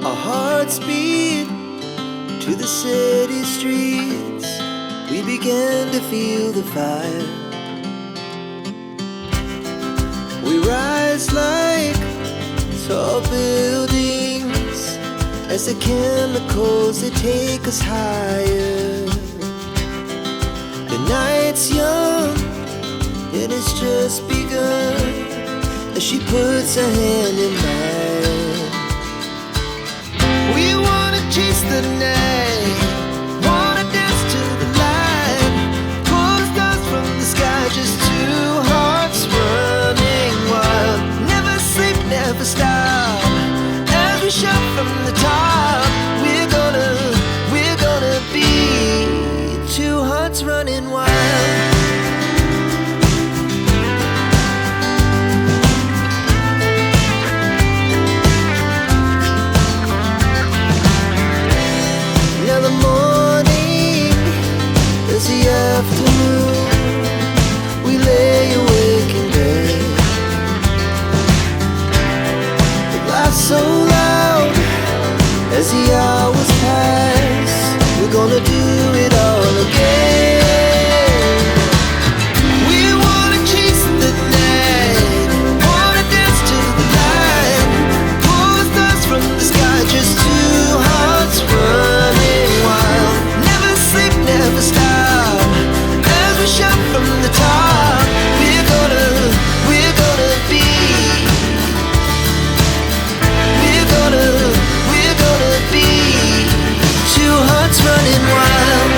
Our hearts beat to the city streets. We began to feel the fire. We rise like tall buildings as the chemicals they take us higher. The night's young and it's just begun as she puts her hand in mine. We wanna chase the night, wanna dance to the light, pull the stars from the sky, just two hearts running wild. Never sleep, never stop, as we shout from the top. We're gonna be two hearts running wild. Now the morning is the afternoon. We lay awake in bed. The laughs so loud as the hours pass. We're gonna do it all again. We wanna chase the night, wanna dance to the light, pull the stars from the sky, just two hearts running wild. Never sleep, never stop, as we shout from the top. We're gonna be, we're gonna be two hearts running wild.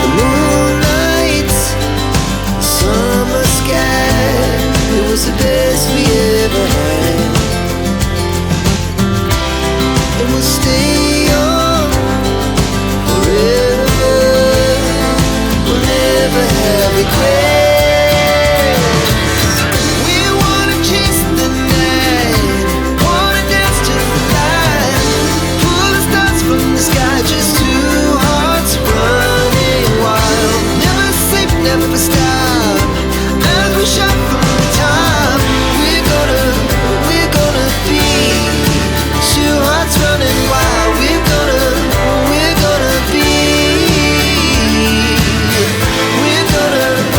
The moonlight, summer sky, it was the best we ever had. And we'll stay young forever. We'll never have regrets. We wanna chase the night, wanna dance to the light, pull the stars from the sky, just two hearts running wild. Never sleep, never stop, as we shout from the top. We're gonna be two hearts running wild. We're gonna be, we're gonna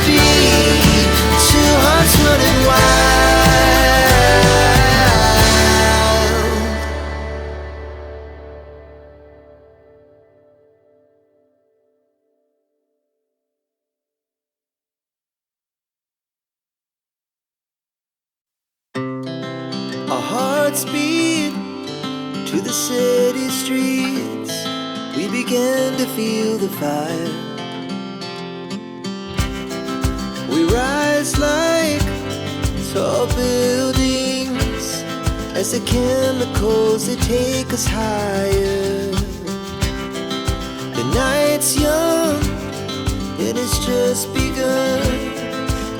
be two hearts running wild. Our hearts beat to the city streets. We began to feel the fire. We rise like tall buildings as the chemicals they take us higher. The night's young and it's just begun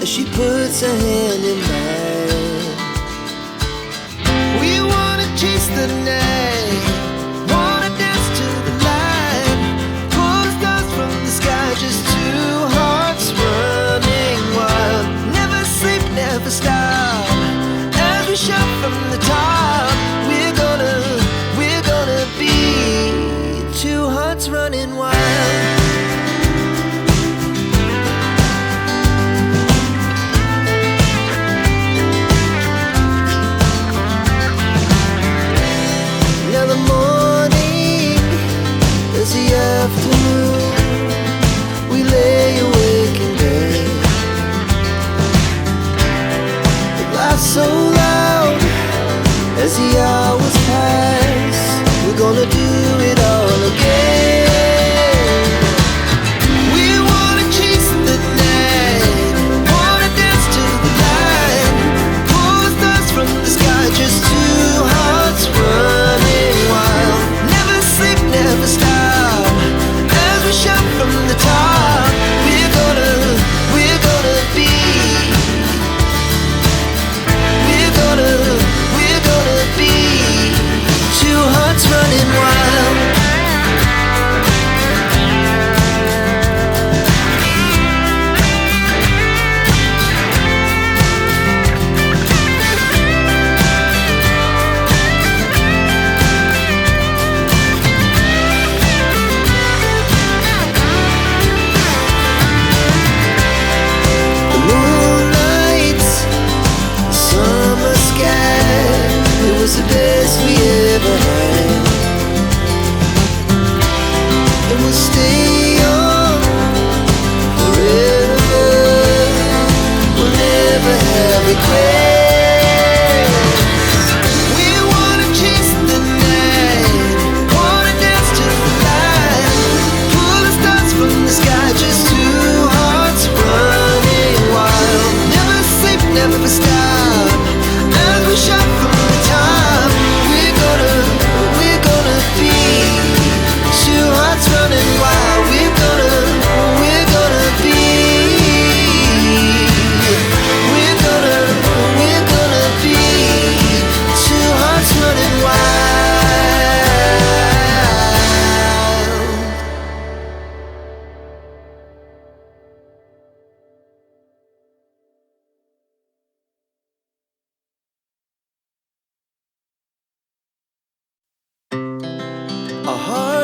as she puts her hand in mine. We wanna chase the night, wanna dance to the light, pull the stars from the sky, just two hearts running wild. Never sleep, never stop, as we shout from the top. We're gonna be two hearts running wild.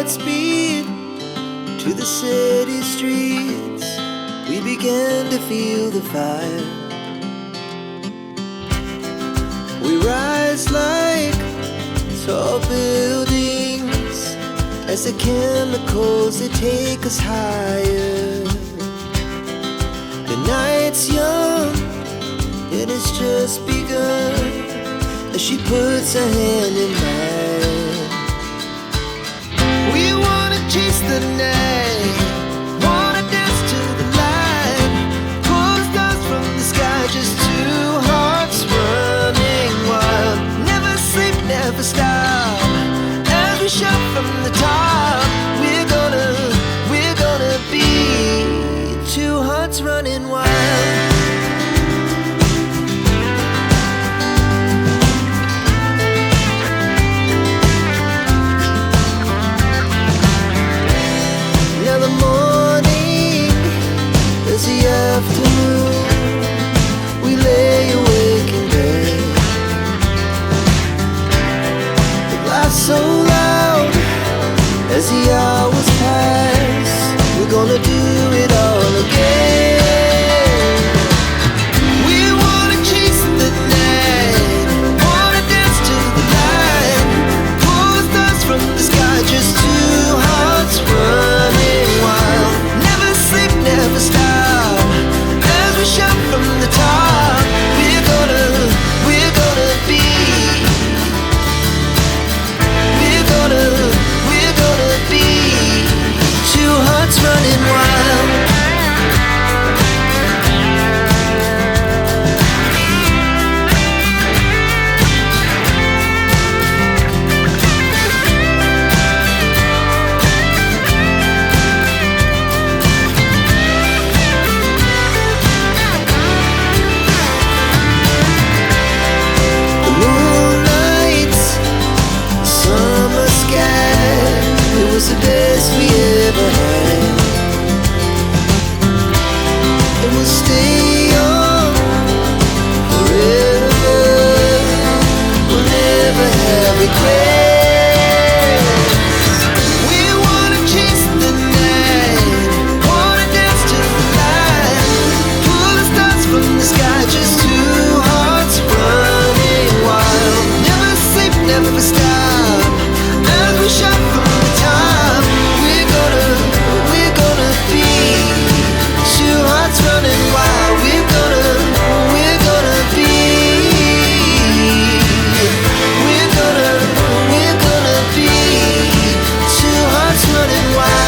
hearts beat to the city streets. We began to feel the fire. We rise like tall buildings as the chemicals they take us higher. The night's young, it has just begun as she puts her hand in mine. We wanna chase the night, wanna dance to the light, pull stars from the sky, just two hearts running wild. Never sleep, never stop, as we shout from the top. We're gonna be two hearts running wild. Afternoon, we lay awake in bed. The laughs so loud as the hours pass. We're gonna do it all again. We wanna chase the night, wanna dance to the light, pull stars from the sky, just two hearts running wild. Never sleep, never stop, shout from the top. We're gonna be. We're gonna be two hearts running wild. The best we ever had, and we'll stay young forever. We'll never have regrets. We wanna chase the night, wanna dance to the light, pull the stars from the sky, just two hearts running wild. Never sleep, never stop, as we shout from the top. Running wild, we're gonna be. We're gonna be two hearts running wild.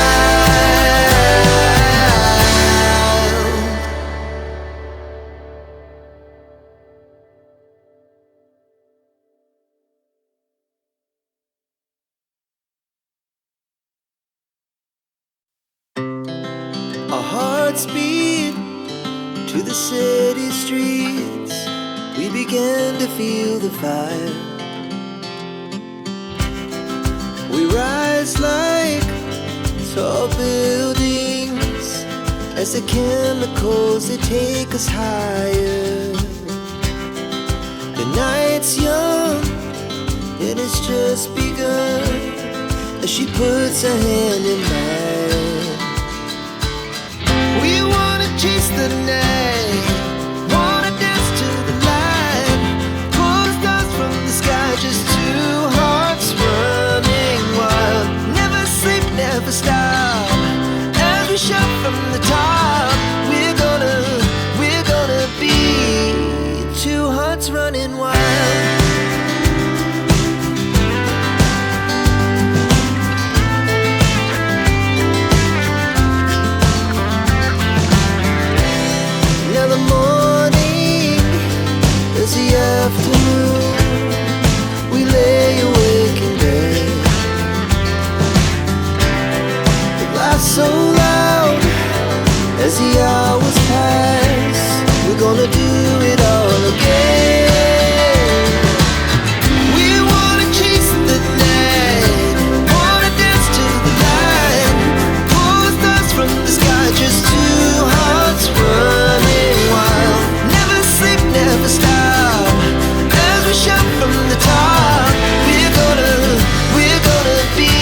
Our hearts beat to the city streets. We began to feel the fire. We rise like tall buildings as the chemicals they take us higher. The night's young, it has just begun as she puts her hand in mine. We wanna chase the night, wanna dance to the light, pull stars from the sky, just two hearts running wild. Never sleep, never stop, as we shout from the top. We're gonna be two hearts running wild. The morning is the afternoon. We lay awake in bed. The laughs so loud as the hours pass. We're gonna do it all again. We wanna chase the night, wanna dance to the light, pull the stars from the sky, just two hearts running wild. Never sleep, never stop, as we shout from the top. We're gonna be.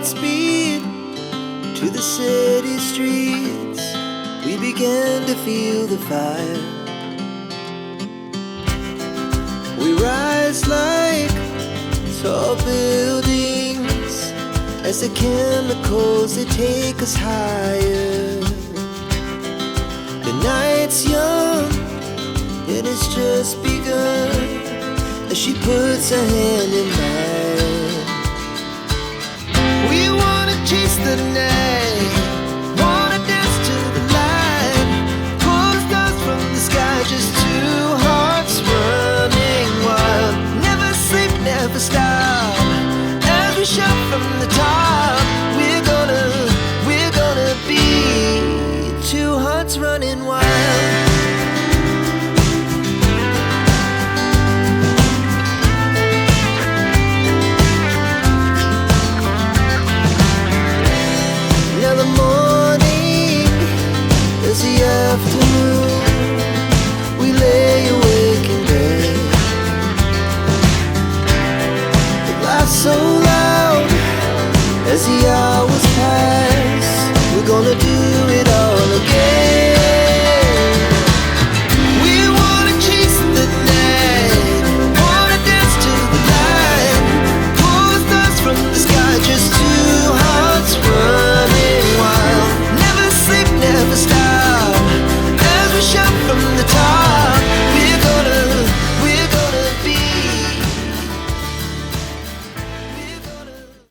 speed to the city streets. We began to feel the fire. We rise like tall buildings as the chemicals, they take us higher. The night's young and it's just begun as she puts her hand in mine. We wanna chase the night, wanna dance to the light, pull the stars from the sky, just two hearts running wild. Never sleep, never stop, as we shout from the top. We're gonna be two hearts running wild. Afternoon, we lay awake in bed. The laughs so loud as the